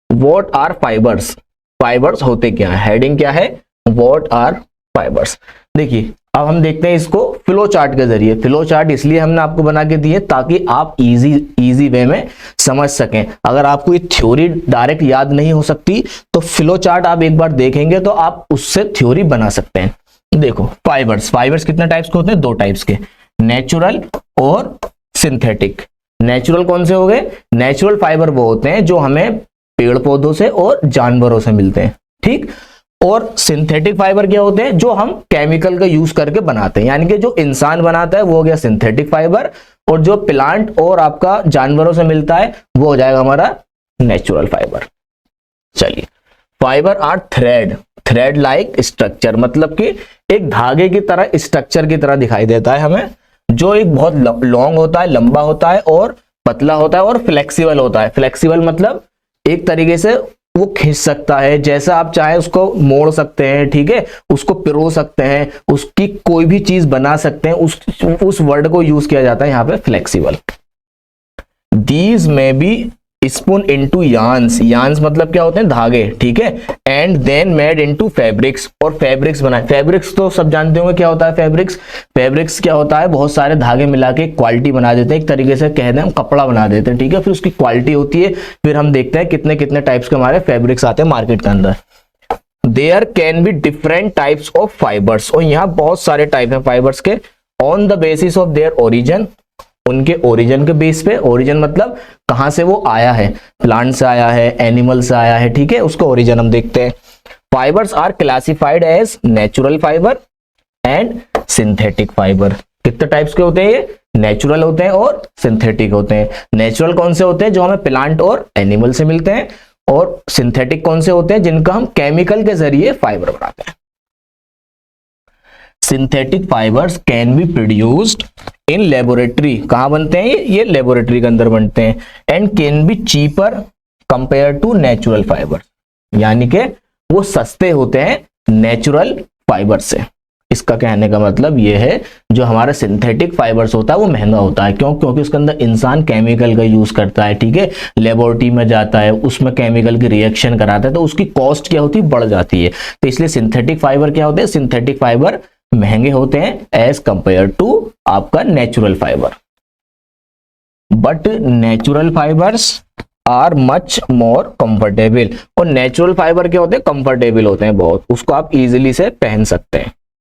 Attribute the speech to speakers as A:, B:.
A: What are fibres, fibres होते क्या है, हेडिंग क्या है, व्हाट आर फाइबर्स। देखिए अब हम देखते हैं इसको फ्लो चार्ट के जरिए। फ्लो चार्ट इसलिए हमने आपको बना के दिए ताकि आप इजी वे में समझ सकें। अगर आपको ये थ्योरी डायरेक्ट याद नहीं हो सकती तो फ्लो चार्ट आप एक बार देखेंगे तो आप उससे थ्योरी बना सकते हैं। देखो फाइबर्स, फाइबर्स कितने टाइप्स के होते हैं, दो टाइप्स के, नेचुरल और सिंथेटिक। नेचुरल कौन से हो गए, नेचुरल फाइबर वो होते हैं जो हमें पेड़ पौधों से और जानवरों से मिलते हैं, ठीक। और सिंथेटिक फाइबर क्या होते हैं, जो हम केमिकल का यूज करके बनाते हैं, यानी कि जो इंसान बनाता है वो हो गया सिंथेटिक फाइबर, और जो प्लांट और आपका जानवरों से मिलता है वो हो जाएगा हमारा नेचुरल फाइबर। चलिए, fibre or thread, thread like structure, मतलब कि एक धागे की तरह, स्ट्रक्चर की तरह दिखाई देता है हमें, जो एक बहुत लॉन्ग होता है, लंबा होता है और पतला होता है और फ्लेक्सिबल होता है। फ्लेक्सिबल मतलब एक तरीके से वो खींच सकता है, जैसा आप चाहे उसको मोड़ सकते हैं, ठीक है, उसको पिरो सकते हैं, उसकी कोई भी चीज बना सकते हैं, उस वर्ड को यूज किया जाता है यहाँ पे flexible. These may be spun into yarns, yarns मतलब क्या होते हैं, धागे, ठीक है, and then made into fabrics, और फैब्रिक्स बनाए। फैब्रिक्स तो सब जानते होंगे क्या होता है फैब्रिक्स। फैब्रिक्स क्या होता है, बहुत सारे धागे मिला के क्वालिटी बना देते हैं, एक तरीके से कह दें हम कपड़ा बना देते हैं, ठीक है, फिर उसकी क्वालिटी होती है, फिर हम देखते हैं कितने कितने टाइप्स के हमारे फैब्रिक्स आते हैं मार्केट के अंदर। There can be different types of fibres, और यहाँ बहुत सारे टाइप है फाइबर्स के, on the basis of their origin, उनके ओरिजिन के बेस पे। ओरिजिन मतलब कहां से वो आया है, प्लांट से आया है, एनिमल से आया है, ठीक है, उसका ओरिजिन हम देखते हैं। Fibres are classified as natural fibre and synthetic fibre. कितने टाइप्स के होते हैं ये, नेचुरल होते हैं और सिंथेटिक होते हैं। नेचुरल कौन से होते हैं, जो हमें प्लांट और एनिमल से मिलते हैं, और सिंथेटिक कौन से होते हैं, जिनका हम केमिकल के जरिए फाइबर बनाते हैं। Synthetic fibres can be produced in laboratory, कहां बनते हैं ये लेबोरेटरी के अंदर बनते हैं, and can be cheaper compare to natural fibre, यानी कि वो सस्ते होते हैं नेचुरल फाइबर से। इसका कहने का मतलब ये है जो हमारा सिंथेटिक फाइबर्स होता है वो महंगा होता है, क्यों, क्योंकि उसके अंदर इंसान केमिकल का यूज करता है, ठीक है, लेबोरेटरी में जाता है, उसमें केमिकल की रिएक्शन कराता है, तो उसकी कॉस्ट क्या होती है, बढ़ जाती है। तो इसलिए सिंथेटिक फाइबर क्या होते हैं, सिंथेटिक फाइबर महंगे होते हैं एज कंपेयर टू आपका natural fibre. But natural fibres are much more comfortable, और नेचुरल फाइबर क्या होते हैं, कंफर्टेबल होते हैं बहुत, उसको आप इजीली से पहन सकते हैं।